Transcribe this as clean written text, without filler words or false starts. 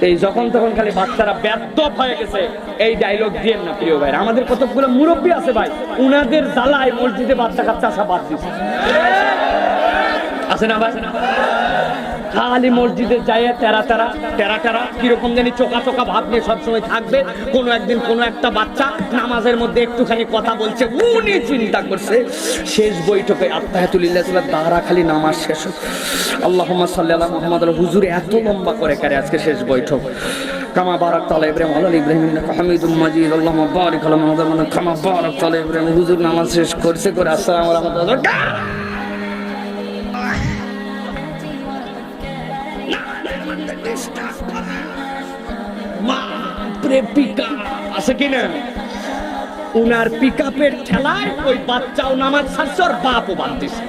এই যখন তখন খালি বাচ্চারা ব্যর্থ হয়ে গেছে এই ডায়লগ দিয়ে না প্রিয় ভাই। আমাদের কতগুলো মুরব্বী আছে ভাই, উনাদের জ্বালায় মসজিদে বাচ্চা কাচ্চা আসা বাদ দিচ্ছে, আছে না ভাই? খালি মসজিদে যায় তেরা কিরকম জানি চোকা চোকা ভাব নিয়ে সবসময় থাকবে। কোনো একদিন কোনো একটা বাচ্চা নামাজের মধ্যে একটুখানি কথা বলছে, উনি চিন্তা করছে শেষ বৈঠকে আত্তাহিয়াতুলিল্লাহ তারা খালি নামাজ শেষ, আল্লাহুম্মা সাল্লি আলা মুহাম্মাদ, হুজুর এত লম্বা করে কারে আজকে শেষ বৈঠক। কামা বারাকতা আলা ইব্রাহিম ওয়া আলা ইব্রাহিম ইন্নাকা হামিদুম মাজিদ, আল্লাহুম্মা বারিক আলা মুহাম্মাদ কামা বারাকতা আলা ইব্রাহিম। হুজুর নামাজ শেষ করছে করে আসসালামু আলাইকুম আছে কিনা, উনার পিকআপের ঠেলায় ওই বাচ্চাও নামাজ ছাড়ছে, ওর বাপও বাদ দিছে।